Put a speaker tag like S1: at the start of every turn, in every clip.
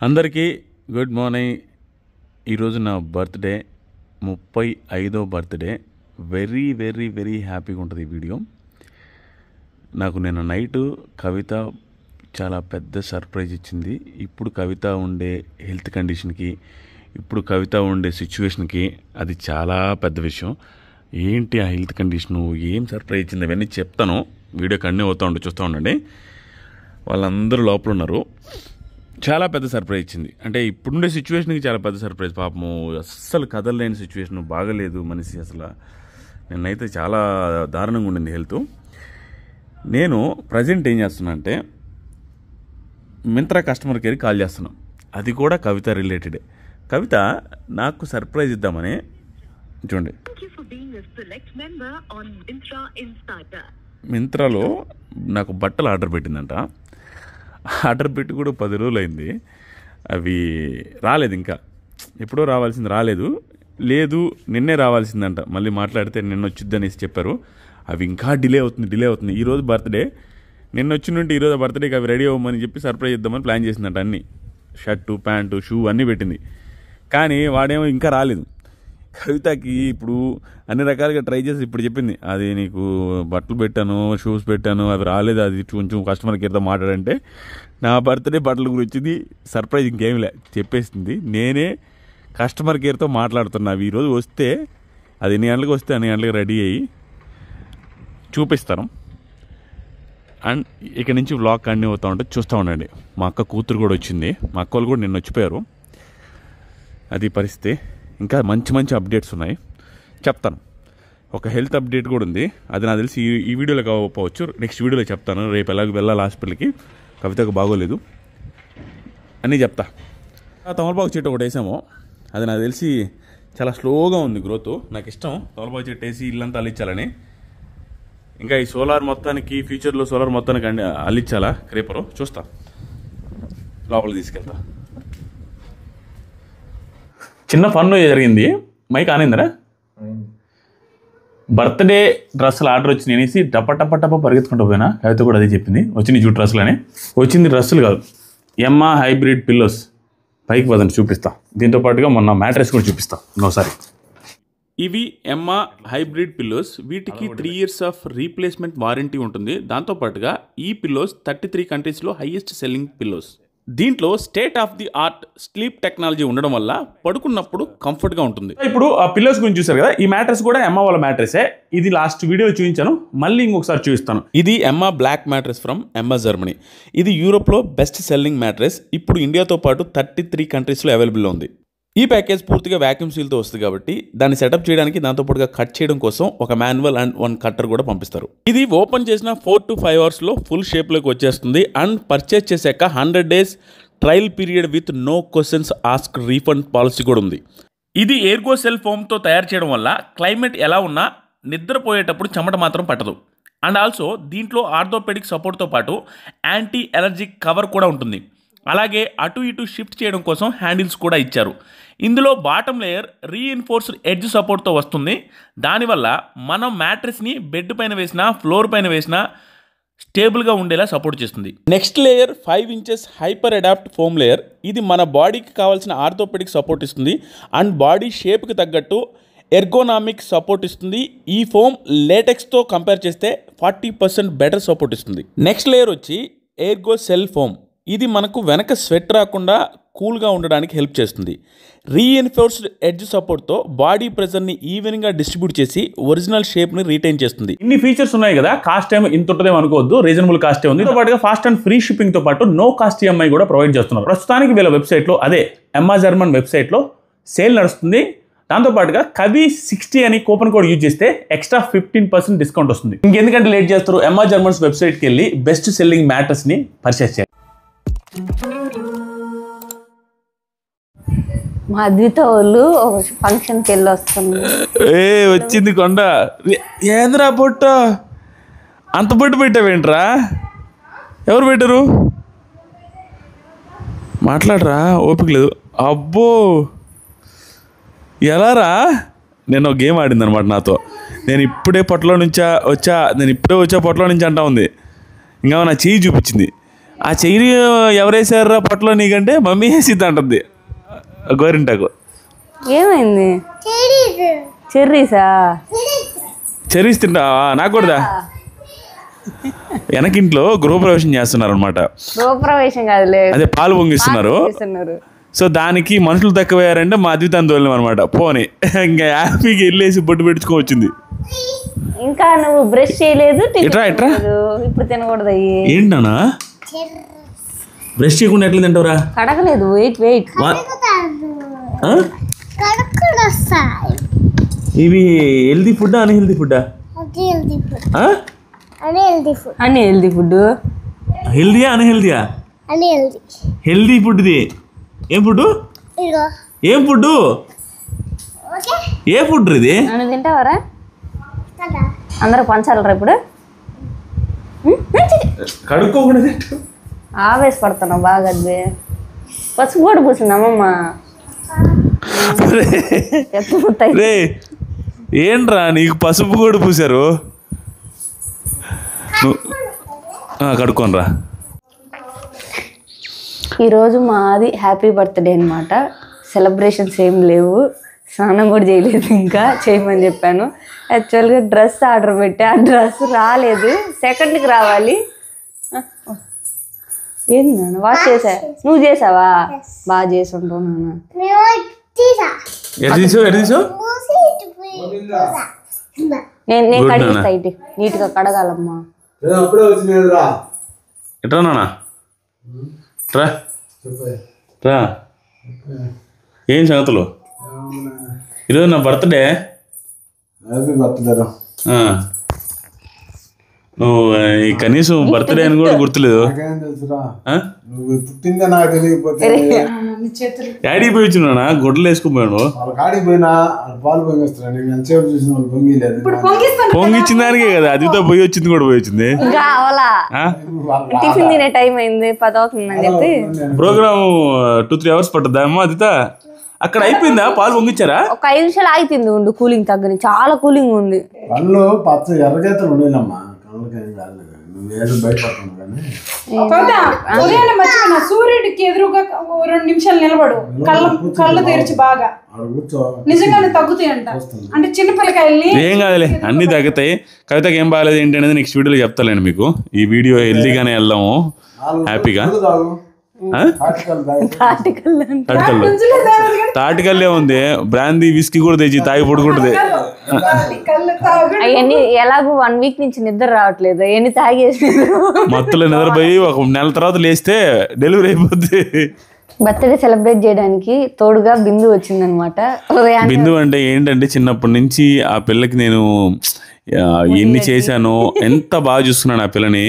S1: అందరికీ good morning. ఈరోజు నా బర్త్డే, 35వ బర్త్డే. వెరీ వెరీ వెరీ హ్యాపీగా ఉంటుంది ఈ వీడియో. నాకు నిన్న నైటు కవిత చాలా పెద్ద సర్ప్రైజ్ ఇచ్చింది. ఇప్పుడు కవిత ఉండే హెల్త్ కండిషన్కి, ఇప్పుడు కవిత ఉండే సిచ్యువేషన్కి అది చాలా పెద్ద విషయం. ఏంటి ఆ హెల్త్ కండిషను, ఏం సర్ప్రైజ్ ఇచ్చింది అవన్నీ చెప్తాను. వీడియో కంటిన్యూ అవుతూ ఉండి చూస్తూ ఉండండి. వాళ్ళందరూ లోపల ఉన్నారు. చాలా పెద్ద సర్ప్రైజ్ ఇచ్చింది. అంటే ఇప్పుడుండే సిచ్యువేషన్కి చాలా పెద్ద సర్ప్రైజ్. పాపము అస్సలు కదలలేని సిచ్యువేషన్, బాగలేదు మనిషి. అసలు నిన్నైతే చాలా దారుణంగా ఉండింది హెల్త్. నేను ప్రజెంట్ ఏం చేస్తున్నా అంటే మింత్రా కస్టమర్ కేర్కి కాల్ చేస్తున్నాను. అది కూడా కవిత రిలేటెడే. కవిత నాకు సర్ప్రైజ్ ఇద్దామని చూడండి, మింత్రాలో నాకు బట్టలు ఆర్డర్ పెట్టిందంట. ఆర్డర్ పెట్టి కూడా 10 రోజులు అయింది. అవి రాలేదు, ఇంకా ఎప్పుడో రావాల్సింది రాలేదు. లేదు నిన్నే రావాల్సిందంట. మళ్ళీ మాట్లాడితే నిన్న వచ్చిద్ది అనేసి చెప్పారు. అవి ఇంకా డిలే అవుతుంది. ఈరోజు బర్త్డే, నిన్న వచ్చి నుండి ఈరోజు బర్త్డేకి అవి రెడీ అవ్వమని చెప్పి సర్ప్రైజ్ ఇద్దామని ప్లాన్ చేసిందంట. అన్నీ షర్టు, ప్యాంటు, షూ అన్నీ పెట్టింది. కానీ వాడేమో ఇంకా రాలేదు. కవితకి ఇప్పుడు అన్ని రకాలుగా ట్రై చేసి ఇప్పుడు చెప్పింది, అది నీకు బట్టలు పెట్టాను, షూస్ పెట్టాను, అవి రాలేదు, అది కొంచెం కస్టమర్ కేర్తో మాట్లాడంటే నా బర్త్డే బట్టల గురించి సర్ప్రైజ్ ఇంకేమి లే చెప్పేసింది. నేనే కస్టమర్ కేర్తో మాట్లాడుతున్నా. అవి ఈరోజు వస్తే అది ఎన్ని గంటలకు వస్తే అన్ని గంటలకు రెడీ అయ్యి చూపిస్తాను. అండ్ ఇక నుంచి వ్లాగ్ కంటిన్యూ అవుతూ ఉంటే చూస్తూ ఉండండి. మా అక్క కూతురు కూడా వచ్చింది. మా అక్క వాళ్ళు కూడా నిన్న వచ్చిపోయారు. అది పరిస్థితి. ఇంకా మంచి అప్డేట్స్ ఉన్నాయి, చెప్తాను. ఒక హెల్త్ అప్డేట్ కూడా ఉంది. అది నాకు తెలిసి ఈ వీడియోలో కాకపోవచ్చు, నెక్స్ట్ వీడియోలో చెప్తాను. రేపు ఎలాగ వెళ్ళాలి హాస్పిటల్కి, కవితకు బాగోలేదు అని చెప్తా. తమలపాకు చెట్టు ఒకటి వేసాము. అది నాకు తెలిసి చాలా స్లోగా ఉంది గ్రోత్. నాకు ఇష్టం తమలపాకు చెట్టు వేసి ఇల్లంతా అల్లించాలని. ఇంకా ఈ సోలార్ మొత్తానికి, ఫ్యూచర్లో సోలార్ మొత్తానికి అల్లించాలా క్రేపరు, చూస్తా. లోపల తీసుకెళ్తా. చిన్న ఫన్ జరిగింది. మైక్ ఆనిందరా? బర్త్డే డ్రెస్సులు ఆర్డర్ వచ్చి నేనేసి టప పరిగెత్తుకుంటూ పోయినా. కవిత కూడా అదే చెప్పింది, వచ్చింది జూ డ్రెస్సులు అని. వచ్చింది డ్రెస్సులు కాదు, ఎమ్మా హైబ్రిడ్ పిల్లోస్. పైకి పదండి చూపిస్తా. దీంతో పాటుగా మొన్న మ్యాట్రెస్ కూడా చూపిస్తా ఇంకోసారి. ఇవి ఎమ్మా హైబ్రిడ్ పిల్లోస్. వీటికి 3 years ఆఫ్ రీప్లేస్మెంట్ వారంటీ ఉంటుంది. దాంతోపాటుగా ఈ పిల్లోస్ 33 కంట్రీస్లో హైయెస్ట్ సెల్లింగ్ పిల్లోస్. దీంట్లో state of the art sleep technology ఉండడం వల్ల పడుకున్నప్పుడు కంఫర్ట్గా ఉంటుంది. ఇప్పుడు ఆ పిల్లోస్ గురించి చూసారు కదా, ఈ మ్యాట్రెస్ కూడా ఎమ్మా వాళ్ళ మ్యాట్రెసే. ఇది లాస్ట్ వీడియో చూపించాను, మళ్ళీ ఇంకొకసారి చూపిస్తాను. ఇది Emma black mattress from Emma Germany. ఇది యూరోప్లో బెస్ట్ సెల్లింగ్ మ్యాట్రెస్. ఇప్పుడు ఇండియాతో పాటు 33 కంట్రీస్లో అవైలబుల్లో ఉంది. ఈ ప్యాకేజ్ పూర్తిగా వ్యాక్యూమ్ సీల్తో వస్తుంది కాబట్టి దాన్ని సెటప్ చేయడానికి, దాంతోపాటుగా కట్ చేయడం కోసం ఒక మాన్యువల్ అండ్ 1 కట్టర్ కూడా పంపిస్తారు. ఇది ఓపెన్ చేసిన 4 to 5 అవర్స్లో ఫుల్ షేప్లోకి వచ్చేస్తుంది. అండ్ పర్చేస్ చేశాక 100 days trial period with no questions ask refund policy కూడా ఉంది. ఇది ఎయిర్గో సెల్ ఫోమ్తో తయారు చేయడం వల్ల క్లైమేట్ ఎలా ఉన్నా నిద్రపోయేటప్పుడు చెమట మాత్రం పట్టదు. అండ్ ఆల్సో దీంట్లో ఆర్థోపెడిక్ సపోర్ట్తో పాటు యాంటీ ఎలర్జిక్ కవర్ కూడా ఉంటుంది. అలాగే అటు ఇటు షిఫ్ట్ చేయడం కోసం హ్యాండిల్స్ కూడా ఇచ్చారు. ఇందులో బాటమ్ లేయర్ రీఇన్ఫోర్స్డ్ ఎడ్జ్ సపోర్ట్తో వస్తుంది. దానివల్ల మనం మ్యాట్రెస్ని బెడ్ పైన వేసినా, ఫ్లోర్ పైన వేసినా స్టేబుల్గా ఉండేలా సపోర్ట్ చేస్తుంది. Next layer 5 inches hyper adapt foam layer. ఇది మన బాడీకి కావాల్సిన ఆర్థోపెడిక్ సపోర్ట్ ఇస్తుంది అండ్ బాడీ షేప్కి తగ్గట్టు ఎర్గోనామిక్ సపోర్ట్ ఇస్తుంది. ఈ ఫోమ్ లేటెక్స్తో కంపేర్ చేస్తే 40% బెటర్ సపోర్ట్ ఇస్తుంది. నెక్స్ట్ లేయర్ వచ్చి ఎయిర్గో సెల్ ఫోమ్. ఇది మనకు వెనక స్వెట్ రాకుండా కూల్గా ఉండడానికి హెల్ప్ చేస్తుంది. రీఎన్ఫోర్స్డ్ ఎడ్జ్ సపోర్ట్తో బాడీ ప్రెజర్ని ఈవెన్గా డిస్ట్రిబ్యూట్ చేసి ఒరిజినల్ షేప్ని రీటైన్ చేస్తుంది. ఇన్ని ఫీచర్స్ ఉన్నాయి కదా, కాస్ట్ ఏమో ఇంత ఉంటుందేమో అనుకోవద్దు, రీజనబుల్ కాస్టే ఉంది. దీంతో పాటుగా ఫాస్ట్ అండ్ ఫ్రీ షిప్పింగ్తో పాటు నో కాస్ట్ ఈఎంఐ కూడా ప్రొవైడ్ చేస్తున్నారు. ప్రస్తుతానికి వీళ్ళ వెబ్సైట్లో, అదే ఎమ్మా జర్మన్ వెబ్సైట్లో సేల్ నడుస్తుంది. దాంతోపాటుగా కవి 60 అని కూపన్ కోడ్ యూజ్ చేస్తే ఎక్స్ట్రా 15% డిస్కౌంట్ వస్తుంది. ఇంకెందుకంటే లేట్ చేస్తారు, ఎమ్మా జర్మన్స్ వెబ్సైట్కి వెళ్ళి బెస్ట్ సెల్లింగ్ మ్యాట్రెస్ని పర్చేస్ చేయాలి.
S2: మా అద్విత వాళ్ళు ఫంక్షన్కి వెళ్ళి వస్తుంది.
S1: వచ్చింది కొండ. ఏంద్రా పొట్ట, అంత పొట్టు పెట్టావేంట్రా? ఎవరు పెట్టారు? మాట్లాడరా, ఓపిక లేదు. అబ్బో ఎలారా? నేను ఒక గేమ్ ఆడింది అనమాట నాతో. నేను ఇప్పుడే పొట్టలో నుంచి వచ్చా పొట్టలో నుంచి అంటా ఉంది. ఇంకా నా చెయ్యి చూపించింది. ఆ చెయ్యి ఎవరేసారా పొట్టలో నీకంటే మమ్మీ వేసిద్ది అంటుంది గోరింటాకు.
S2: ఏమైంది? చెర్రీసా?
S1: చెర్రీస్ తింటా నాకు కూడా. వెనకింట్లో గృహప్రవేశం చేస్తున్నారు అనమాట.
S2: గృహప్రవేశం కాదులే,
S1: అదే పాలు పొంగిస్తున్నారు. సో దానికి మనుషులు తక్కువయ్యారంటే మా అద్వితాన్ని తోలేం అనమాట. పోనీ ఇంకా హ్యాపీకి వెళ్ళేసి బొట్టు పెట్టుకోవచ్చింది.
S2: ఇంకా నువ్వు బ్రష్ చేయలేదు,
S1: ఎట్రా
S2: ఇప్పుడు తినకూడదు.
S1: ఏంటన్నా బ్రష్ చేయకుండా ఎట్లా తింటావురా?
S2: కడగలేదు. వెయిట్
S1: ఇవి healthy food unhealthy food?
S2: Unhealthy food.
S1: హెల్దీయా అన్హెల్దీయా? Healthy food. ఇది ఏం ఫుడ్? ఏం ఫుడ్? ఏ ఫుడ్ ఇది?
S2: నన్ను తింటావరా? అందరూ పంచాలరా ఇప్పుడు?
S1: కడుక్కోకుండా
S2: ఆవేశపడుతున్నావు బాగా. అది పసుపు కూడా పూసింది అమ్మమ్మ.
S1: ఏంట్రా నీకు పసుపు కూడా పూసారు? కడుక్కోనరా.
S2: ఈరోజు మాది హ్యాపీ బర్త్డే అనమాట. సెలబ్రేషన్స్ ఏం లేవు, స్నానం కూడా చేయలేదు, ఇంకా చేయమని చెప్పాను. యాక్చువల్గా డ్రెస్ ఆర్డర్ పెట్టా, ఆ డ్రెస్ రాలేదు, సెకండ్కి రావాలి. ఏంది నాన్న వాష్ చేసా? నువ్వు చేసావా? బాగా చేసి ఉంటావు నాన్న. నేను కడిగిస్తా, ఇటు నీట్గా కడగాలమ్మా.
S1: ఎట్రా నాన్న రా. ఏం సంగతులు? ఈరోజు నా బర్త్డే. నువ్వు కనీసం బర్త్డే అని కూడా గుర్తులేదు. డాడీ పోయి వచ్చినా గుడ్డలు వేసుకుపోయాడు. పొంగిచ్చిన దానికే కదా అదితో పోయి వచ్చింది కూడా పోయి వచ్చింది.
S2: టిఫిన్ తినే టైం అయింది, 10 అవుతుందని చెప్పి
S1: ప్రోగ్రామ్ 2-3 hours పట్టద్దా అమ్మ? అదిత అక్కడ అయిపోయిందా? పాలు పొంగిచ్చారా?
S2: ఒక 5 నిమిషాలు ఆగిపోయింది. ఉండు, కూలింగ్ తగ్గని, చాలా కూలింగ్ ఉంది.
S3: సూర్యుడికి ఎదురుగా 2 నిమిషాలు నిలబడు, కళ్ళు తెరిచి బాగా. నిజంగానే తగ్గుతాయి అంట. అంటే చిన్న పిల్లకాయల్ని
S1: ఏం కాదులే, అన్ని తగ్గుతాయి. కవితకి ఏం బాగాలేదు ఏంటి అనేది నెక్స్ట్ వీడియోలో చెప్తాలేండి మీకు. ఈ వీడియో హెల్తీగానే వెళ్దాము హ్యాపీగా. తాటికల్లే ఉంది, బ్రాందీ విస్కీ కూడా తెచ్చి తాగి పడుకుంటుంది.
S2: అవన్నీ ఎలాగో 1 వీక్ నుంచి నిద్ర రావట్లేదు, అవన్నీ తాగేసి
S1: మొత్తంలో నిద్రపోయి 1 నెల తర్వాత లేస్తే డెలివరీ అయిపోద్ది.
S2: బర్త్డే సెలబ్రేట్ చేయడానికి తోడుగా బిందు వచ్చిందనమాట.
S1: బిందు అంటే ఏంటంటే చిన్నప్పటి నుంచి ఆ పిల్లకి నేను ఎన్ని చేశానో, ఎంత బాగా చూస్తున్నాను ఆ పిల్లని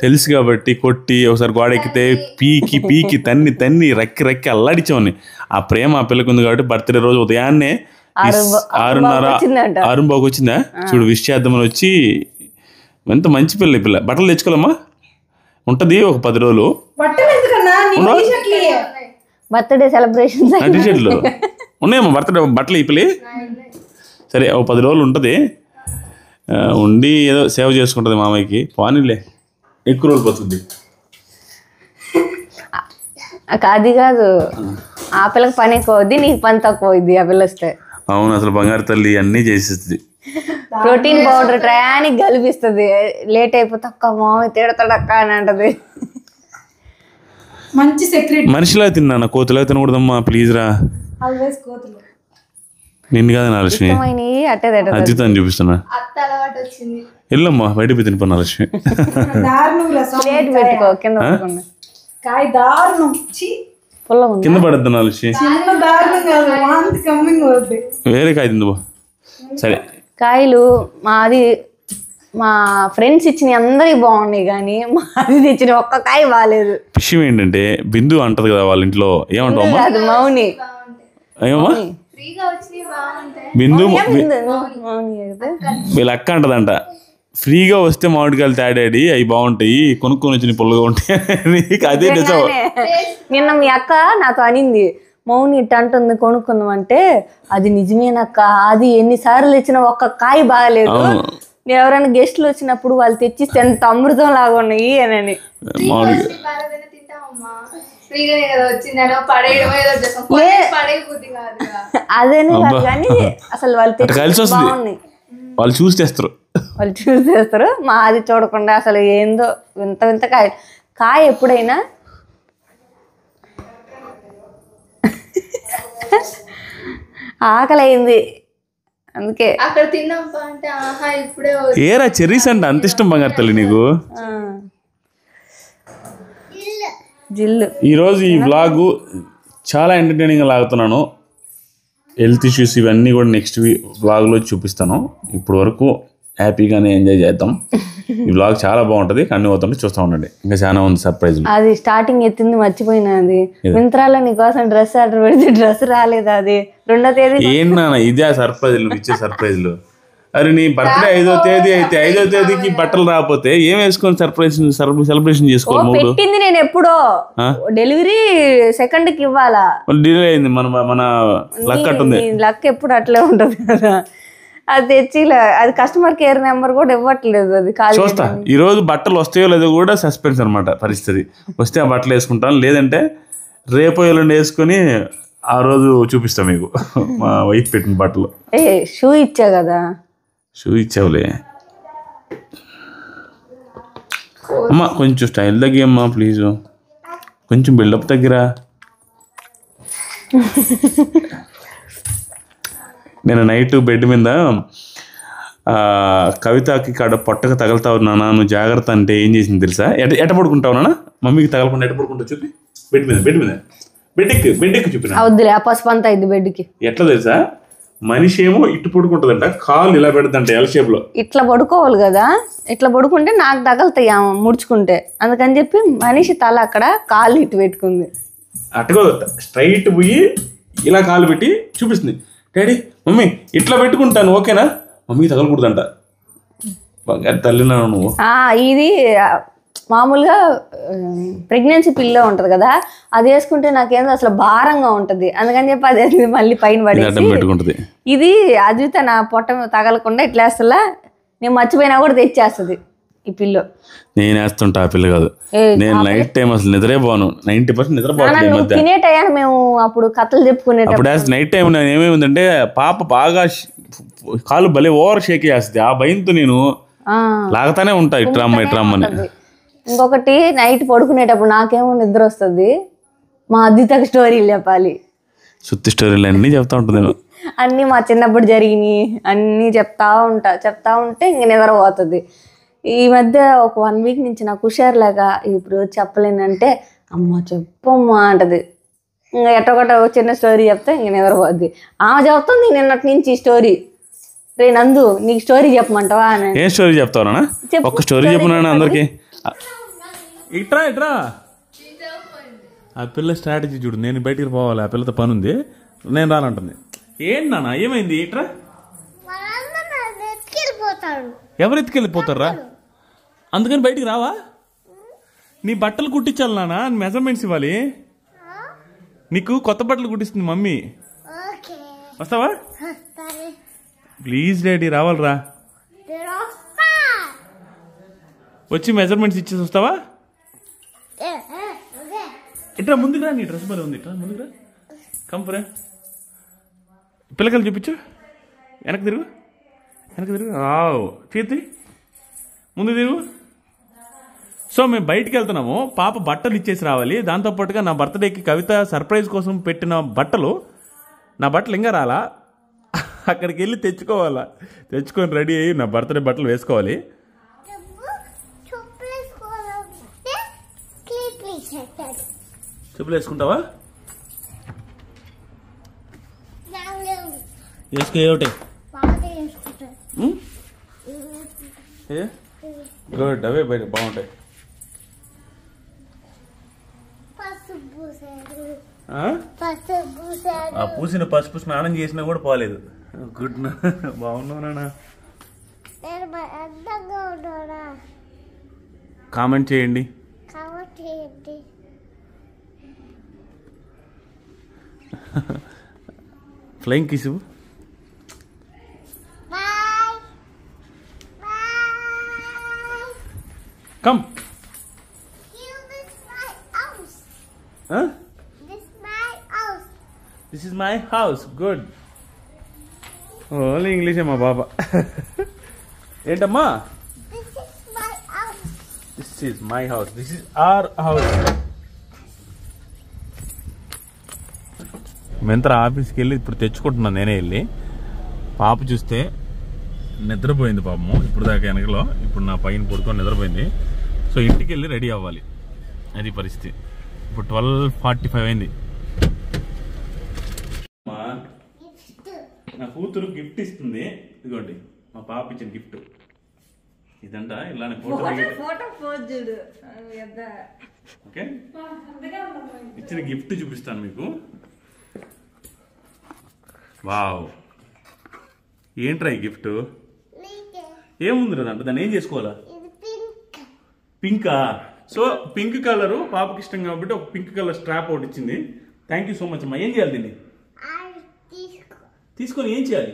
S1: తెలుసు కాబట్టి. కొట్టి ఒకసారి గోడ ఎక్కితే పీకి తన్ని రక్కి అల్లాడిచ్చేవాడిని. ఆ ప్రేమ ఆ పిల్లకి ఉంది కాబట్టి బర్త్డే రోజు ఉదయాన్నే 6:30 వచ్చిందా చూడు, విష్ చేద్దామని వచ్చి. ఎంత మంచి పిల్ల ఈ పిల్ల. బట్టలు తెచ్చుకోవాలమ్మా, ఉంటుంది ఒక 10 రోజులు
S2: బర్త్డే సెలబ్రేషన్.
S1: టీషర్ట్లు ఉన్నాయమ్మా బర్త్డే బట్టలు ఈ పిల్ల. సరే ఒక 10 రోజులు ఉంటుంది, ఉండి ఏదో సేవ చేసుకుంటుంది మామయ్యకి. పోనీలే, ఎక్కువ రోజులు పోతుంది.
S2: అది కాదు, ఆ పిల్లకి పని ఎక్కువ అవుద్ది, నీకు పని తక్కువ అవుద్ది ఆ పిల్ల వస్తే.
S1: అవును, అసలు బంగారు తల్లి అన్నీ చేసేస్తుంది.
S2: ప్రోటీన్ పౌడర్ ట్రయానికి కలిపిస్తుంది. లేట్ అయిపోతే అక్క మామయ్య తిడతాడు అక్క అని అంటది.
S3: మంచి సెక్యూరిటీ.
S1: మనిషిలా తిన్నా, కోతులా తినకూడదమ్మా ప్లీజ్ రా. నిన్ను కాదు లక్ష్మి, అద్భుతాన్ని చూపిస్తున్నా. వెళ్ళమ్మా బయటకు తినిపో లక్ష్మి. కింద పడద్దు లక్ష్మి, వేరే కాయ తిందు. సరే
S2: కాయలు మాది మా ఫ్రెండ్స్ ఇచ్చినవి అందరికి బాగున్నాయి, కానీ మాది తెచ్చిన ఒక్క కాయ బాగాలేదు.
S1: విషయం ఏంటంటే బిందు అంటది కదా వాళ్ళ ఇంట్లో, ఏమంటావు?
S2: అది మౌని.
S1: ఏమమ్మా? బిందు వీళ్ళ అక్క అంటదంట, ఫ్రీగా వస్తే మామిడికాయలు తాడాడి అవి బాగుంటాయి, కొనుక్కొని వచ్చి పుల్లగా ఉంటాయి. అదే నిజం.
S2: నిన్న మీ అక్క నాతో అనింది, మౌని ఇట్ట అంటుంది కొనుక్కుందాం అంటే, అది నిజమేనక్క, అది ఎన్నిసార్లు ఇచ్చిన ఒక్క కాయ బాగలేదు, ఎవరైనా గెస్ట్లు వచ్చినప్పుడు వాళ్ళు తెచ్చిస్తే ఎంత అమృతం లాగా ఉన్నాయి అని. అదేనే కాదు కానీ అసలు వాళ్ళు తెచ్చి బాగున్నాయి.
S1: వాళ్ళు చూసేస్తారు
S2: మాది చూడకుండా అసలు ఏందో వింత వింత కాయ ఎప్పుడైనా ఆకలి అయింది అందుకే
S4: అక్కడ తిన్నాం అంటే ఇప్పుడే
S1: ఏరా చెర్రీస్ అంటే అంత ఇష్టం బంగారు తల్లి నీకు.
S2: జిల్లు
S1: ఈరోజు ఈ వ్లాగ్ చాలా ఎంటర్టైనింగ్గా లాగుతున్నాను. హెల్త్ ఇష్యూస్ ఇవన్నీ కూడా నెక్స్ట్ వ్లాగ్లో చూపిస్తాను. ఇప్పుడు వరకు హ్యాపీగానే ఎంజాయ్ చేద్దాం. ఈ వ్లాగ్ చాలా బాగుంటుంది, కన్ను అవుతుంటే చూస్తూ ఉండండి. ఇంకా చాలా ఉంది సర్ప్రైజ్.
S2: అది స్టార్టింగ్ ఎత్తింది మర్చిపోయినది. మింత్రాలో నీకోసం డ్రెస్ ఆర్డర్ పెడితే డ్రెస్ రాలేదు. అది 2వ తేదీ.
S1: ఏంటన్నా ఇదే సర్ప్రైజ్ నువ్వు ఇచ్చే సర్ప్రైజ్లు? అరే నీ బర్త్డే 5వ తేదీ అయితే 5వ తేదీకి బట్టలు రాకపోతే ఏం వేసుకొని సెలబ్రేషన్ చేసుకోవాలి?
S2: పెట్టింది నేను ఎప్పుడో డెలివరీ 2కి ఇవ్వాలా,
S1: డిలే అయింది. మన లక్ అట్టుంది.
S2: లక్ ఎప్పుడు అట్లే ఉంటది కదా. అది తెచ్చి అది కస్టమర్ కేర్ నెంబర్ కూడా ఇవ్వట్లేదు. అది కాదు
S1: చూస్తా ఈ రోజు బట్టలు వస్తాయో లేదో కూడా సస్పెన్స్ అనమాట పరిస్థితి. వస్తే ఆ బట్టలు వేసుకుంటాను, లేదంటే రేపు ఎల్లుండి వేసుకొని ఆ రోజు చూపిస్తా మీకు మా వైఫ్ పెట్టిన బట్టలు.
S2: షూ ఇచ్చా కదా.
S1: షూ ఇచ్చావులే అమ్మా, కొంచెం స్టైల్ తగ్గి అమ్మా ప్లీజ్, కొంచెం బిల్డప్ తగ్గిరా. నేను నైట్ బెడ్ మీద కవితకి పొట్టగా తగులుతా ఉన్నానా, నువ్వు జాగ్రత్త అంటే ఏం చేసింది తెలుసా? ఎట పడుకుంటావు నాన్న? మమ్మీకి తగలకుండా ఎట పడుకుంటావు చూపి. బెడ్ మీద బెడ్కి చూపిన
S2: అవుద్దులే ఆ పసుపు అంతా ఇది బెడ్కి.
S1: ఎట్లా తెలుసా? మనిషి ఏమో ఇటు పడుకుంటుందంట, కాళ్ళు ఇలా పెడతంట ఎల్ షేప్ లో.
S2: ఇట్లా పడుకోవాలి కదా, ఇట్లా పడుకుంటే నాకు తగలుతాయి ముడుచుకుంటే. అందుకని చెప్పి మనిషి తల అక్కడ కాళ్ళు ఇటు పెట్టుకుంది.
S1: అటుగా స్ట్రైట్ పోయి ఇలా కాలు పెట్టి చూపిస్తుంది. డాడీ మమ్మీ ఇట్లా పెట్టుకుంటాను ఓకేనా? మమ్మీ తగలకూడదంట. బంగారు తల్లినా నువ్వు.
S2: ఇది మామూలుగా ప్రెగ్నెన్సీ పిల్లో ఉంటది కదా, అది వేసుకుంటే నాకేందో అసలు భారంగా ఉంటది. అందుకని చెప్పి అది మళ్ళీ పైన పడేసి ఇది అజిత నా పొట్ట తగలకుండా ఇట్లా వేస్తలా. నేను మర్చిపోయినా కూడా తెచ్చేస్తుంది ఈ పిల్లో.
S1: నేను వేస్తుంటా, ఆ పిల్ల కాదు. నేను నైట్ టైం అసలు నిద్రే పోను, 90% నిద్రపోను.
S2: తినే టైం మేము అప్పుడు కథలు చెప్పుకునేటప్పుడు
S1: నైట్ టైం ఏమేమిందంటే పాప బాగా కాలు భలే ఓవర్ షేక్ చేస్తుంది. ఆ భయంతో నేను లాగుతానే ఉంటా ఇట్రమ్మని.
S2: ఇంకొకటి నైట్ పడుకునేటప్పుడు నాకేమో నిద్ర వస్తుంది. మా అద్దితకు స్టోరీలు చెప్పాలి,
S1: సుత్తి స్టోరీలు అన్నీ చెప్తా ఉంటుంది. నేను
S2: అన్నీ మా చిన్నప్పుడు జరిగినాయి అన్నీ చెప్తా ఉంటే ఇంక నిద్ర పోతుంది. ఈ మధ్య ఒక 1 వీక్ నుంచి నాకు హుషారులాగా ఇప్పుడు చెప్పలేనంటే అమ్మ చెప్పమ్మా అంటది. ఇంకా ఎట్టొకట చిన్న స్టోరీ చెప్తే ఇంక నిద్రపోద్ది. ఆమె చెప్తుంది నిన్నటి నుంచి స్టోరీ. రే నందు నీకు స్టోరీ చెప్పమంటావా అని.
S1: ఏం స్టోరీ చెప్తావా? ఒక స్టోరీ చెప్పినా అందరికి. ఇట్రా ఆ పిల్ల స్ట్రాటజీ చూడు. నేను బయటికి పోవాలి, ఆ పిల్లతో పని ఉంది, నేను రానంటుంది. ఏంటి నాన్న ఏమైంది? ఇట్రా. ఎవరు ఎత్తుకెళ్ళిపోతారా? అందుకని బయటికి రావా? నీ బట్టలు కుట్టించాలి నాన్న, మెజర్మెంట్స్ ఇవ్వాలి. నీకు కొత్త బట్టలు కుట్టిస్తుంది మమ్మీ. వస్తావా? ప్లీజ్ డాడీ రావాలరా. వచ్చి మెజర్మెంట్స్ ఇచ్చేసి వస్తావా? ఇట్లా ముందుకు రా, నీ డ్రెస్ మరి ఉంది. ఇట్లా ముందుకు రా, కంపరా. పిల్లకలు చూపించు. వెనక్కి తిరుగు. చేతి ముందు తిరుగు. సో మేము బయటికి వెళ్తున్నాము, పాప బట్టలు ఇచ్చేసి రావాలి. దాంతోపాటుగా నా బర్త్డేకి కవిత సర్ప్రైజ్ కోసం పెట్టిన బట్టలు, నా బట్టలు ఇంకా రాలా, అక్కడికి వెళ్ళి తెచ్చుకోవాలా. తెచ్చుకొని రెడీ అయ్యి నా బర్త్డే బట్టలు వేసుకోవాలి. చెప్పులు వేసుకుంటావా? వేసుకో ఒకటి. గుడ్, అవే బయట బాగుంటాయి. ఆ పూసిన పసుపు స్నానం చేసినా కూడా పోలేదు. గుడ్, బాగున్నావు నాన్న. కామెంట్ చేయండి. Flying kiss. Come. This is my house. Good. Only ఇంగ్లీషే మా బాబా. ఏంటమ్మా? This is my house. This is our house. మెంతర ఆఫీస్కి వెళ్ళి ఇప్పుడు తెచ్చుకుంటున్నాను నేనే వెళ్ళి. పాప చూస్తే నిద్రపోయింది పాపము ఇప్పుడు దాకా వెనకలో. ఇప్పుడు నా పైన పడుకొని నిద్రపోయింది. సో ఇంటికి వెళ్ళి రెడీ అవ్వాలి. అది పరిస్థితి. ఇప్పుడు 12:45 అయింది. నా కూతురు గిఫ్ట్ ఇస్తుంది. ఇదిగోండి మా పాప ఇచ్చిన గిఫ్ట్ ఇదంట. ఇలానే ఫోటో ఓకే. ఇచ్చిన గిఫ్ట్ చూపిస్తాను మీకు. వావ్, ఏంట్రా ఈ గిఫ్ట్? ఏముంది అంటే దాన్ని ఏం చేసుకోవాలా? పింకా? సో పింక్ కలర్ పాపకి ఇష్టం కాబట్టి ఒక పింక్ కలర్ స్ట్రాప్ ఒకటి ఇచ్చింది. థ్యాంక్ యూ సో మచ్ అమ్మా. ఏం చేయాలి దీన్ని? తీసుకొని ఏం చేయాలి?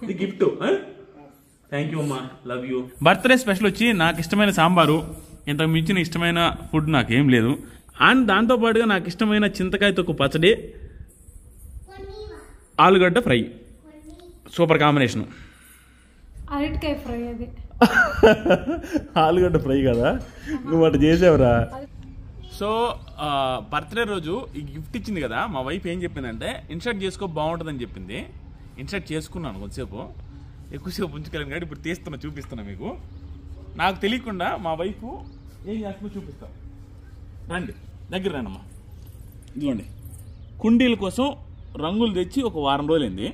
S1: ఇది గిఫ్ట్. థ్యాంక్ యూ అమ్మా, లవ్ యూ. బర్త్డే స్పెషల్ వచ్చి నాకు ఇష్టమైన సాంబారు. ఇంతకు మించిన ఇష్టమైన ఫుడ్ నాకేం లేదు. అండ్ దాంతోపాటుగా నాకు ఇష్టమైన చింతకాయ తొక్కు పచ్చడి, ఆలుగడ్డ ఫ్రై. Super combination.
S3: అరటికాయ ఫ్రై. అది
S1: ఆలుగడ్డ ఫ్రై కదా, నువ్వు అటు చేసావురా. సో బర్త్డే రోజు ఈ గిఫ్ట్ ఇచ్చింది కదా, మా వైఫ్ ఏం చెప్పిందంటే ఇన్సర్ట్ చేసుకో బాగుంటుందని చెప్పింది. ఇన్సర్ట్ చేసుకున్నాను కొంచెంసేపు, ఎక్కువసేపు ఉంచుకెళ్ళాను కాబట్టి ఇప్పుడు తీస్తున్నా, చూపిస్తున్నా మీకు. నాకు తెలియకుండా మా వైఫ్ ఏం చేస్తుందో చూపిస్తా. రండి దగ్గర రండమ్మా. ఇదిగోండి కుండీల కోసం రంగులు తెచ్చి ఒక వారం రోజులైంది.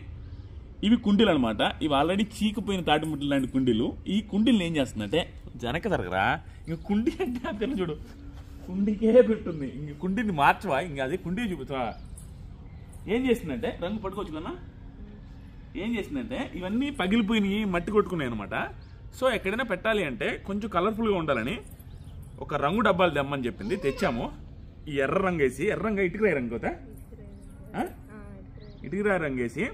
S1: ఇవి కుండీలు అనమాట. ఇవి ఆల్రెడీ చీకిపోయిన తాటిముట్టలు లాంటి కుండీలు. ఈ కుండీలు ఏం చేస్తుందంటే జనక జరగరా, ఇంక కుండీ అంటే అక్కడ చూడు కుండీకే పెట్టుంది. ఇంక కుండీని మార్చవా, ఇంక అదే కుండీ చూపుతావా. ఏం చేస్తుందంటే రంగు పట్టుకోవచ్చు కన్నా. ఏం చేసిందంటే ఇవన్నీ పగిలిపోయినాయి, మట్టి కొట్టుకున్నాయి అనమాట. సో ఎక్కడైనా పెట్టాలి అంటే కొంచెం కలర్ఫుల్గా ఉండాలని ఒక రంగు డబ్బాలు తెమ్మని చెప్పింది. తెచ్చాము. ఈ ఎర్ర రంగు వేసి, ఎర్ర రంగు ఇటుకరాయి రంగు అవుతా, ఇటుకరాయి రంగు వేసి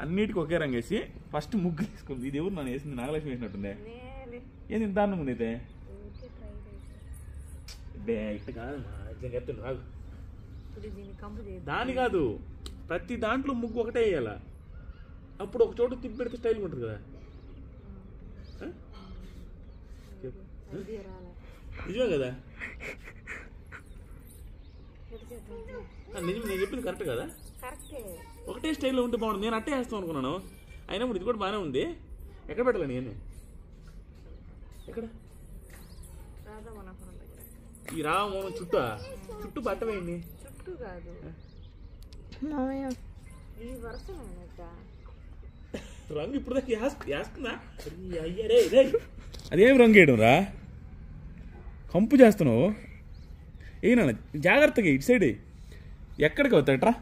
S1: అన్నిటికీ ఒకే రంగు వేసి ఫస్ట్ ముగ్గు తీసుకుంది. ఇది ఎవరు నన్ను వేసింది? నాగలక్ష్మి వేసినట్టుందే. ఏంది దారుణం ఉంది అయితే? ఇట్ట కాదు రాదు, దాని కాదు, ప్రతి దాంట్లో ముగ్గు ఒకటే వేయాలా. అప్పుడు ఒక చోట తిప్పి పెడితే స్టైల్గా ఉంటుంది కదా. నిజమే కదా? నిజం, నేను చెప్పింది కరెక్ట్ కదా? ఒకటే స్టైల్లో ఉంటే బాగుంటుంది. నేను అట్టే వేస్తాం అనుకున్నాను. అయినప్పుడు ఇది కూడా బాగానే ఉంది. ఎక్కడ పెట్టాలి నేను? ఎక్కడ? ఈ రామోహన్ చుట్టూ బట్ట వేయండి. చుట్టూ కాదు, రంగు ఇప్పుడు వేస్తుందా? అయ్యారే అదేం రంగు వేయడం రా, కంపు చేస్తున్నావు. ఏ నాన్న జాగ్రత్తగా ఇటు సైడ్. ఎక్కడికి అవుతా ఎట్రా?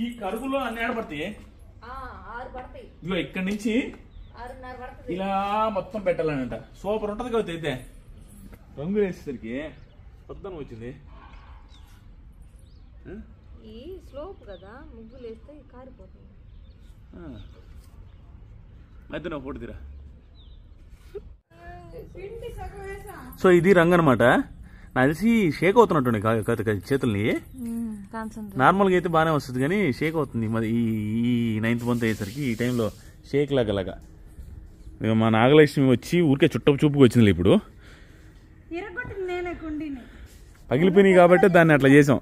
S1: ఈ కరువులో అన్ని ఏడబడతాయి. ఇదిగో ఇక్కడి నుంచి ఇలా మొత్తం పెట్టాలనంట. సూపర్ ఉంటుంది కదా. అయితే రంగు వేసేసరికి పొద్దున వచ్చింది.
S2: ఈ స్లోప్ కదా, ముగ్గులు వేస్తే కారిపోతుంది.
S1: మధ్యన ఫోటో తీరా. సో ఇది రంగు అనమాట. నాకు తెలిసి షేక్ అవుతున్నట్టు చేతుల్ని. నార్మల్గా అయితే బాగానే వస్తుంది కానీ షేక్ అవుతుంది. మరి ఈ 9th month అయ్యేసరికి ఈ టైంలో షేక్ లాగా. మా నాగలక్ష్మి వచ్చి ఊరికే చుట్టపు చూపుకి వచ్చింది. ఇప్పుడు పగిలిపోయినాయి కాబట్టి దాన్ని అట్లా చేసాం.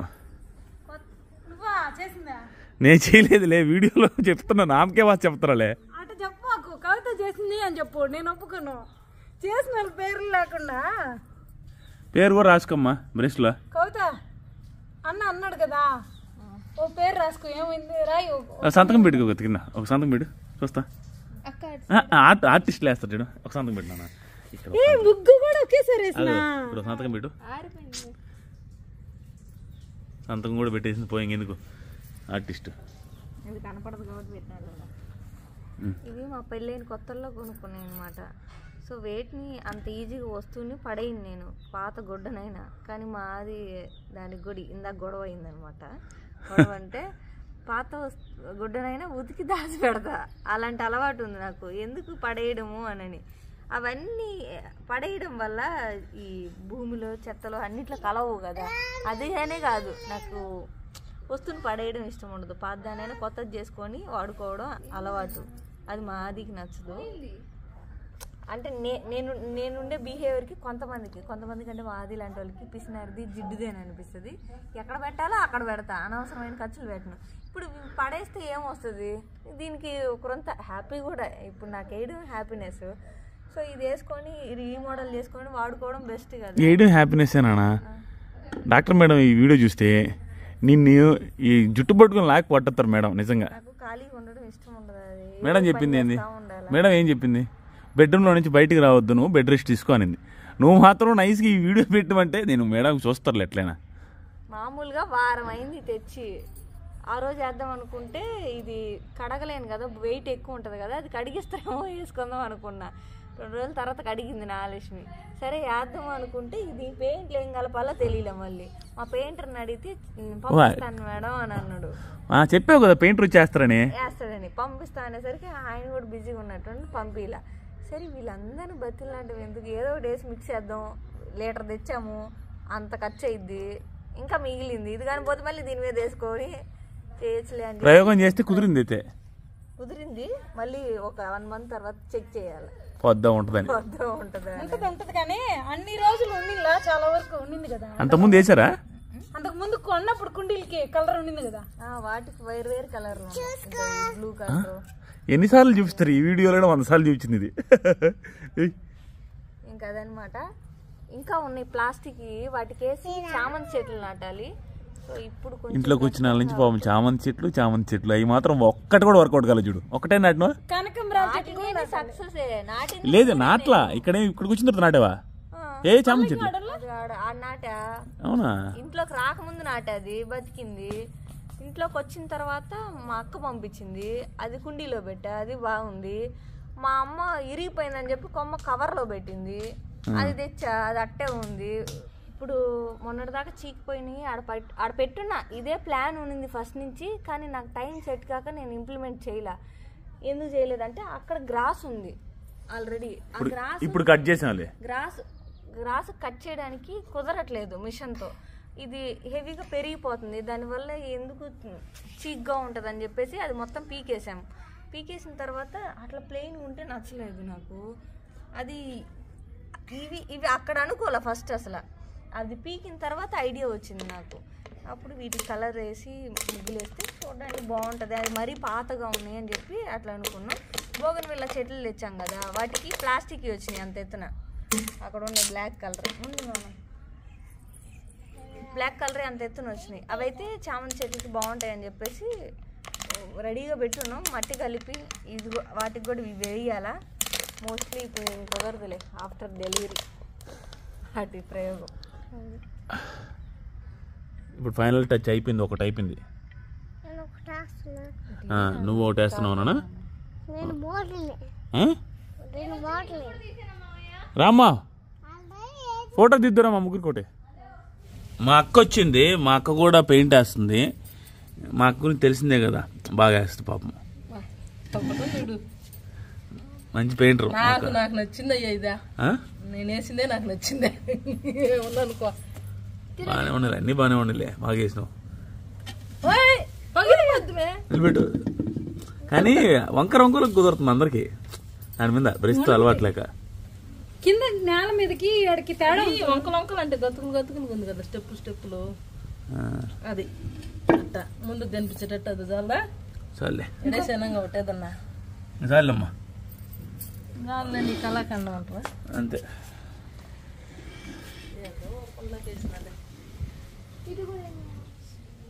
S1: నేను చేయలేదులే, వీడియోలో చెప్తున్నా. నామకే వాసి చెప్తారాలే.
S3: అటు చెప్పు, కవిత చేసింది అని చెప్పు. నేను ఒప్పుకోను. చేసిన పేర్లు లేకుండా
S1: పేరు కూడా రాసుకోమ్మా బ్రెస్ట్లో.
S3: కవిత అన్న అన్నాడు కదా, ఓ పేరు రాసుకో. ఏమైంది? రాయి.
S1: సంతకం పెట్టుకో కింద. ఒక సంతకం పెట్టు చూస్తా. ఆర్టిస్టులు వేస్తారు చూడు. ఒక సంతకం పెట్టినా.
S3: ముగ్గు కూడా ఒకేసారి
S1: ఇప్పుడు సంతకం పెట్టు. సంతకం కూడా పెట్టేసింది. పోయింది ఎందుకు ఆర్టిస్ట్.
S2: ఇది కనపడదు కాబట్టి పెట్టాను. ఇవి మా పెళ్ళైన కొత్తల్లో కొనుక్కున్నాయి అనమాట. సో వెయిట్ని అంత ఈజీగా వస్తువుని పడేయండి నేను, పాత గుడ్డనైనా. కానీ మాది దానికి కూడా ఇందాక గొడవ అయిందనమాట. గొడవ అంటే పాత గుడ్డనైనా ఉతికి దాచి పెడతా. అలాంటి అలవాటు ఉంది నాకు. ఎందుకు పడేయడము అనని. అవన్నీ పడేయడం వల్ల ఈ భూమిలో చెత్తలో అన్నిట్లో కలవు కదా. అదేనే కాదు, నాకు వస్తువుని పడేయడం ఇష్టం ఉండదు. పాతదానైనా కొత్తది చేసుకొని వాడుకోవడం అలవాటు. అది మా ఆదికి నచ్చదు. అంటే నేనుండే బిహేవియర్కి కొంతమందికి అంటే మా ఆది లాంటి వాళ్ళకి పిసినారిది జిడ్డుదేని అనిపిస్తుంది. ఎక్కడ పెట్టాలో అక్కడ పెడతా, అనవసరమైన ఖర్చులు పెట్టను. ఇప్పుడు పడేస్తే ఏమొస్తుంది? దీనికి ఒకరంత హ్యాపీ కూడా. ఇప్పుడు నాకు వేయడం హ్యాపీనెస్. సో ఇది వేసుకొని రీమోడల్ చేసుకొని వాడుకోవడం బెస్ట్ కదా.
S1: వేయడం హ్యాపీనెస్ ఏనా? డాక్టర్ మేడం ఈ వీడియో చూస్తే నిన్ను ఈ జుట్టు పట్టుకుని లాక్ పట్టుతారు మేడం. నిజంగా
S2: నాకు ఖాళీగా ఉండడం ఇష్టం ఉండదు. అది
S1: మేడం చెప్పింది ఏంది? మేడం ఏం చెప్పింది? బెడ్రూమ్లో నుంచి బయటికి రావద్దు, నువ్వు బెడ్ రెస్ట్ తీసుకో అనింది. నువ్వు మాత్రం నైస్గా ఈ వీడియో పెట్టమంటే నేను మేడం చూస్తారులే ఎట్లయినా.
S2: మామూలుగా వారం అయింది తెచ్చి. ఆ రోజు వేద్దాం అనుకుంటే ఇది కడగలేను కదా, వెయిట్ ఎక్కువ ఉంటుంది కదా, అది కడిగిస్తారేమో వేసుకుందాం అనుకున్నా. 2 రోజుల తర్వాత కడిగింది నాగలక్ష్మి. సరే వేద్దాం అనుకుంటే ఇది పెయింట్లు ఏం కలపాలో తెలియలే. మళ్ళీ మా పెయింటర్ని అడిగితే పంపిస్తాను మేడం అని అన్నాడు.
S1: చెప్పావు కదా పెయింటర్ వచ్చేస్తాడని.
S2: పంపిస్తా అనేసరికి ఆయన కూడా బిజీగా ఉన్నట్టు పంపిలా. సరే వీళ్ళందరినీ బతిలాంటివి ఎందుకు, ఏదో డేస్ మిక్స్ చేద్దాం. లీటర్ తెచ్చాము, అంత ఖర్చు అయింది, ఇంకా మిగిలింది. ఇది కానీ పోతే మళ్ళీ దీని మీద వేసుకొని చేయొచ్చులే అని
S1: ప్రయోగం చేస్తే కుదిరింది. అయితే
S2: కుదిరింది. మళ్ళీ ఒక 1 month తర్వాత చెక్ చేయాలి.
S1: పొద్దు ఉంటుందని.
S3: ఉంటది కానీ అన్ని రోజులు ఉండిలా, చాలా వరకు ఉండింది కదా.
S1: అంతకుముందు వేసారా?
S3: అంతకు ముందు కొన్నప్పుడు కుండీలకి కలర్ ఉండింది కదా.
S2: వాటికి వేరు కలర్, బ్లూ కలర్.
S1: ఎన్నిసార్లు చూపిస్తారు ఈ వీడియోలో? 100 సార్లు చూపించింది ఇది.
S2: ఇంకా అదనమాట. ఇంకా ఉన్నాయి ప్లాస్టిక్, వాటికి వేసి చామంతి చెట్లు నాటాలి. సో ఇప్పుడు
S1: ఇంట్లోకి వచ్చిన వాళ్ళ నుంచి పాపం చామంతి చెట్లు అవి మాత్రం ఒక్కటి కూడా వర్కౌట్ కాలేదు. చూడు, ఒకటే నాటినా
S2: సక్సెస్
S1: లేదు. నాట్లా ఇక్కడికి వచ్చిన తర్వాత నాటావా? ఏ చామంతి చెట్లు
S2: నాటా?
S1: అవునా?
S2: ఇంట్లోకి రాకముందు నాటది, బతికింది. ఇంట్లోకి వచ్చిన తర్వాత మా అక్క పంపించింది, అది కుండీలో పెట్టా, అది బాగుంది. మా అమ్మ ఇరిగిపోయిందని చెప్పి కొమ్మ కవర్లో పెట్టింది, అది తెచ్చా, అది అట్టే ఉంది. ఇప్పుడు మొన్నటిదాకా చీకిపోయినాయి, ఆడ పెట్టున్నా. ఇదే ప్లాన్ ఉండింది ఫస్ట్ నుంచి, కానీ నాకు టైం సెట్ కాక నేను ఇంప్లిమెంట్ చేయలే. ఎందుకు చేయలేదంటే అక్కడ గ్రాస్ ఉంది ఆల్రెడీ. ఆ గ్రాస్
S1: ఇప్పుడు కట్ చేసాలి.
S2: గ్రాస్ కట్ చేయడానికి కుదరట్లేదు మిషన్తో. ఇది హెవీగా పెరిగిపోతుంది, దానివల్ల ఎందుకు చీక్గా ఉంటుంది అని చెప్పేసి అది మొత్తం పీకేసిన తర్వాత అట్లా ప్లెయిన్ ఉంటే నచ్చలేదు నాకు. అది ఇవి అక్కడ అనుకోలే ఫస్ట్. అసలు అది పీకిన తర్వాత ఐడియా వచ్చింది నాకు. అప్పుడు వీటికి కలర్ వేసి ముగ్గులు వేస్తే చూడడానికి బాగుంటుంది. అది మరీ పాతగా ఉన్నాయి అని చెప్పి అట్లా అనుకున్నాం. బోగన్విల్లా చెట్లు తెచ్చాం కదా, వాటికి ప్లాస్టిక్ వచ్చినాయి అంత ఎత్తున. అక్కడ ఉన్న బ్లాక్ కలర్ బ్లాక్ కలర్ అంత ఎత్తున వచ్చినాయి. అవైతే చామంతి చెట్లకి బాగుంటాయి అని చెప్పేసి రెడీగా పెట్టున్నాం. మట్టి కలిపి ఇది వాటికి కూడా ఇవి వేయాలా. మోస్ట్లీ ఇప్పుడు కుదరదులే ఆఫ్టర్ డెలివరీ వాటి ప్రయోగం.
S1: ఇప్పుడు ఫైనల్ టచ్ అయిపోయింది, ఒకటి అయిపోయింది. నువ్వు ఒకటి వేస్తున్నావునా? రామ్మా ఫోటో దిద్దురా మా ముగ్గురికి ఒకటి. మా అక్క వచ్చింది, మా అక్క కూడా పెయింట్ వేస్తుంది. మా అక్క గురించి తెలిసిందే కదా, బాగా వేస్తుంది పాపం. మంచి పెయింటర్.
S5: నాకు నచ్చింది అయ్యా ఇదా, నేను వేసిందే నాకు నచ్చిందే. ఉందనుకో
S1: బాగానే ఉండాలి, అన్ని బాగానే ఉండాలి. బాగా వేసినావు నిలబెట్టు. కానీ వంకరకు కుదురుతుంది అందరికి, దాని మీద బ్రష్తో అలవాట్లేక.
S3: కింద నేల మీదకి ఆడికి తేడా
S5: వంకలు అంటే గతుకులు ఉంది కదా, స్టెప్పులు. అది అట్ట ముందుకు కనిపించేటట్టు అది చాలా
S1: చాలే
S5: ఎడేసేనంగా ఒకటేదన్నా
S1: చాలమ్మా.
S5: నీ కళాఖండం అంటారా?
S1: అంతే.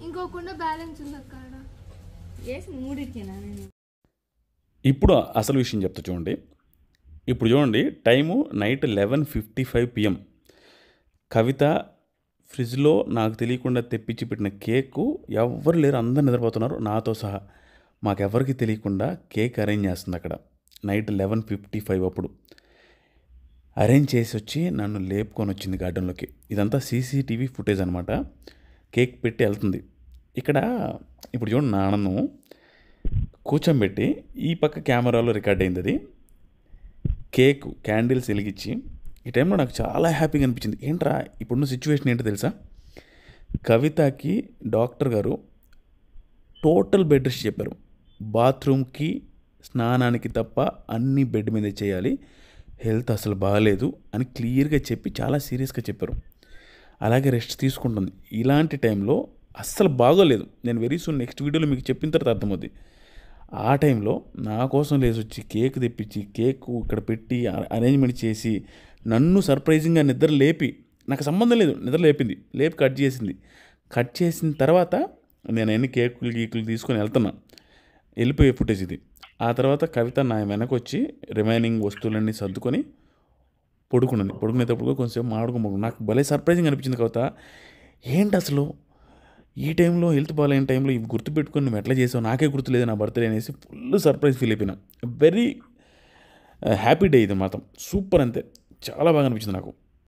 S4: ఇంకోకుండా బ్యాలెన్స్ ఉంది అక్కడ.
S1: ఇప్పుడు అసలు విషయం చెప్తా చూడండి. ఇప్పుడు చూడండి, టైము నైట్ 11:55 PM. కవిత ఫ్రిడ్జ్లో నాకు తెలియకుండా తెప్పించి పెట్టిన కేకు ఎవ్వరు లేరు, అందరు నిద్రపోతున్నారు నాతో సహా. మాకెవరికి తెలియకుండా కేక్ అరేంజ్ చేస్తుంది అక్కడ నైట్ 11:55. అప్పుడు అరేంజ్ చేసి వచ్చి నన్ను లేపుకొని వచ్చింది గార్డెన్లోకి. ఇదంతా CCTV ఫుటేజ్ అనమాట. కేక్ పెట్టి వెళ్తుంది. ఇక్కడ ఇప్పుడు చూడండి నాన్నను కూర్చోబెట్టి ఈ పక్క కెమెరాలో రికార్డ్ అయింది అది కేక్ క్యాండిల్స్ వెలిగించి ఈ టైంలో నాకు చాలా హ్యాపీగా అనిపించింది. ఏంట్రా ఇప్పుడున్న సిచ్యువేషన్ ఏంటో తెలుసా, కవితకి డాక్టర్ గారు టోటల్ బెడ్ రెస్ట్ చెప్పారు. బాత్రూమ్కి స్నానానికి తప్ప అన్నీ బెడ్ మీద చేయాలి, హెల్త్ అసలు బాగాలేదు అని క్లియర్గా చెప్పి చాలా సీరియస్గా చెప్పారు. అలాగే రెస్ట్ తీసుకుంటుంది. ఇలాంటి టైంలో అస్సలు బాగోలేదు. నేను వెరీ సూన్ నెక్స్ట్ వీడియోలో మీకు చెప్పిన తర్వాత అర్థమవుద్ది. ఆ టైంలో నా కోసం లేచి వచ్చి కేక్ తెప్పించి కేక్ ఇక్కడ పెట్టి అరేంజ్మెంట్ చేసి నన్ను సర్ప్రైజింగ్గా నిద్ర లేపి, నాకు సంబంధం లేదు, నిద్ర లేపింది, లేపి కట్ చేసింది. కట్ చేసిన తర్వాత నేను అన్ని కేకులు తీసుకొని వెళ్తున్నా, వెళ్ళిపోయే ఫుటేజ్ ఇది. ఆ తర్వాత కవిత నా వెనక వచ్చి రిమైనింగ్ వస్తువులన్నీ సర్దుకొని పడుకునేటప్పుడు కొంచెం మాడుకోమడు. నాకు భలే సర్ప్రైజింగ్ అనిపించింది. కవిత ఏంటి అసలు ఈ టైంలో హెల్త్ బాగాలేని టైంలో ఇవి గుర్తుపెట్టుకొని నువ్వు ఎట్లా చేసావు, నాకే గుర్తులేదు నా బర్త్డే అనేసి ఫుల్ సర్ప్రైజ్ ఫీల్ అయిపోయినా. వెరీ హ్యాపీ డే ఇది మాత్రం, సూపర్, అంతే చాలా బాగా అనిపించింది నాకు.